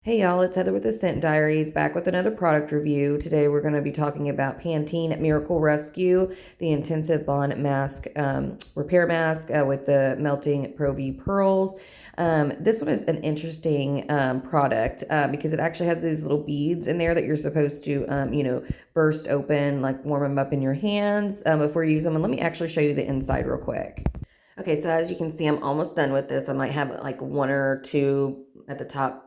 Hey y'all, it's Heather with the Scent Diaries, back with another product review. Today we're going to be talking about Pantene Miracle Rescue, the Intensive Bond Mask, Repair Mask with the Melting Pro V Pearls. This one is an interesting product because it actually has these little beads in there that you're supposed to, burst open, like warm them up in your hands before you use them. And let me actually show you the inside real quick. Okay, so as you can see, I'm almost done with this. I might have like one or two at the top,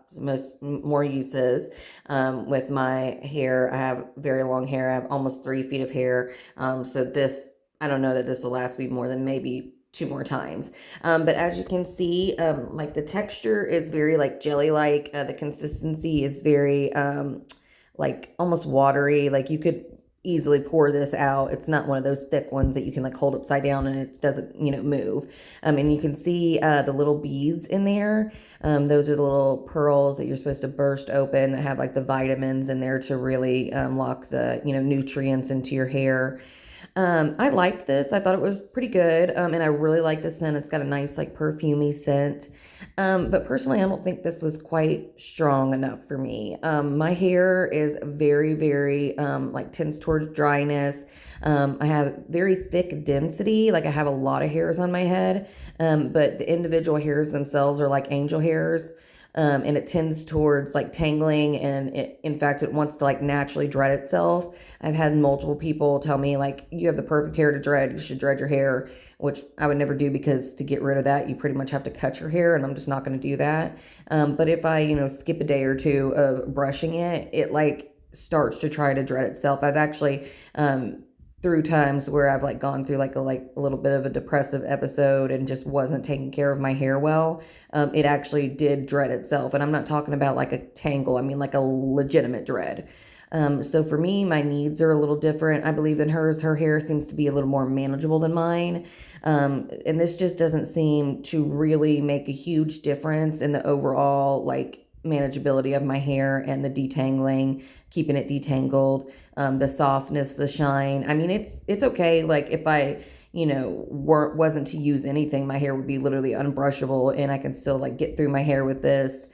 more uses. With my hair, I have very long hair. I have almost 3 feet of hair. So this, I don't know that this will last me more than maybe two more times. But as you can see, like the texture is very like jelly-like. The consistency is very like almost watery. Like you could easily pour this out. It's not one of those thick ones that you can like hold upside down and it doesn't, move. And you can see the little beads in there. Those are the little pearls that you're supposed to burst open that have like the vitamins in there to really lock the, nutrients into your hair. I liked this. I thought it was pretty good. And I really like the scent. It's got a nice like perfumey scent. But personally, I don't think this was quite strong enough for me. My hair is very, very like tends towards dryness. I have very thick density. Like I have a lot of hairs on my head. But the individual hairs themselves are like angel hairs. And it tends towards like tangling, and in fact it wants to like naturally dread itself. I've had multiple people tell me like, you have the perfect hair to dread, you should dread your hair, which I would never do, because to get rid of that you pretty much have to cut your hair, and I'm just not going to do that. But if I skip a day or two of brushing it, it like starts to try to dread itself. I've actually through times where I've like gone through like a little bit of a depressive episode and just wasn't taking care of my hair well, it actually did dread itself. And I'm not talking about like a tangle, I mean like a legitimate dread. So for me, my needs are a little different, I believe, than hers. Her hair seems to be a little more manageable than mine. And this just doesn't seem to really make a huge difference in the overall like manageability of my hair and the detangling, keeping it detangled, the softness, the shine. I mean, it's okay. Like if I, wasn't to use anything, my hair would be literally unbrushable, and I can still like get through my hair with this.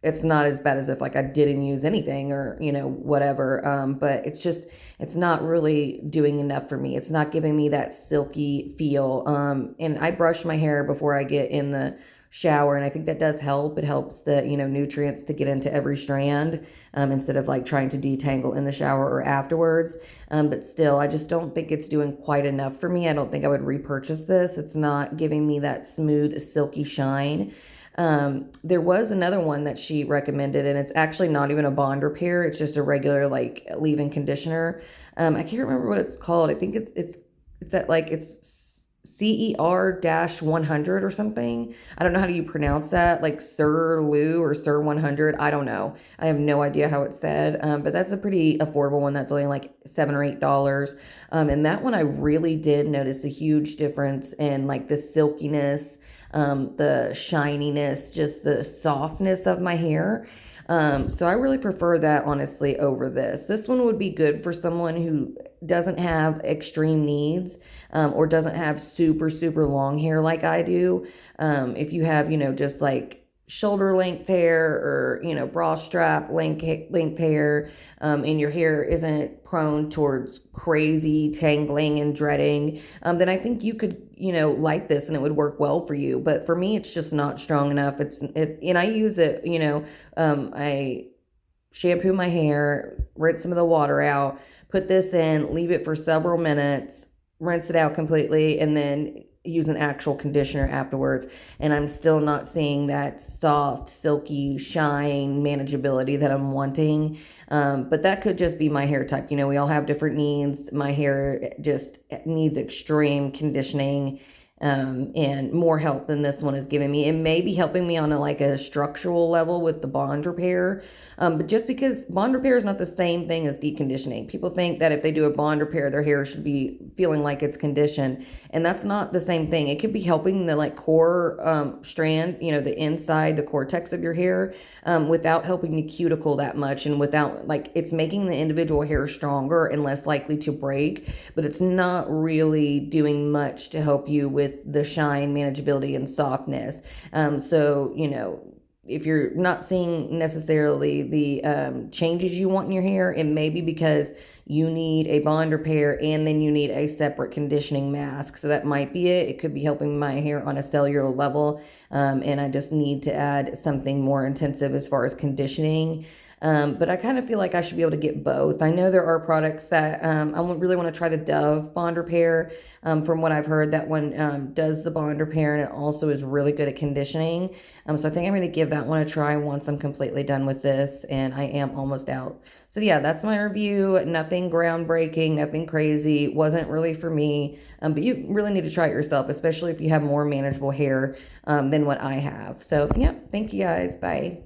It's not as bad as if like I didn't use anything or whatever. But it's not really doing enough for me. It's not giving me that silky feel. And I brush my hair before I get in the shower, and I think that does help. It helps the nutrients to get into every strand, instead of like trying to detangle in the shower or afterwards. But still, I just don't think it's doing quite enough for me. I don't think I would repurchase this. It's not giving me that smooth silky shine. There was another one that she recommended, and it's actually not even a bond repair. It's just a regular like leave-in conditioner. I can't remember what it's called. I think it's at like it's CER-100 or something. I don't know how do you pronounce that, like Sir Lou or Sir 100. I don't know. I have no idea how it's said. But that's a pretty affordable one. That's only like $7 or $8. And that one I really did notice a huge difference in like the silkiness, the shininess, just the softness of my hair. So I really prefer that honestly over this. This one would be good for someone who doesn't have extreme needs, or doesn't have super, super long hair like I do. If you have, just like shoulder length hair, or, bra strap length hair, and your hair isn't prone towards crazy tangling and dreading, then I think you could, like this, and it would work well for you. But for me, it's just not strong enough. And I use it, I shampoo my hair, rinse some of the water out, put this in, leave it for several minutes, rinse it out completely, and then use an actual conditioner afterwards. And I'm still not seeing that soft, silky shine, manageability that I'm wanting. But that could just be my hair type. We all have different needs. My hair just needs extreme conditioning, and more help than this one is giving me. It may be helping me on a structural level with the bond repair. But just because bond repair is not the same thing as deep conditioning. People think that if they do a bond repair, their hair should be feeling like it's conditioned. And that's not the same thing. It could be helping the like core strand, the inside, the cortex of your hair, without helping the cuticle that much, and without like, it's making the individual hair stronger and less likely to break, but it's not really doing much to help you with the shine, manageability, and softness. So, if you're not seeing necessarily the changes you want in your hair, it may be because you need a bond repair and then you need a separate conditioning mask. So that might be it. It could be helping my hair on a cellular level, and I just need to add something more intensive as far as conditioning. But I kind of feel like I should be able to get both. I know there are products that I really want to try the Dove bond repair. From what I've heard, that one does the bond repair and it also is really good at conditioning. So I think I'm going to give that one a try once I'm completely done with this, and I am almost out. So yeah, that's my review. Nothing groundbreaking, nothing crazy. Wasn't really for me, but you really need to try it yourself, especially if you have more manageable hair than what I have. So yeah, thank you guys. Bye.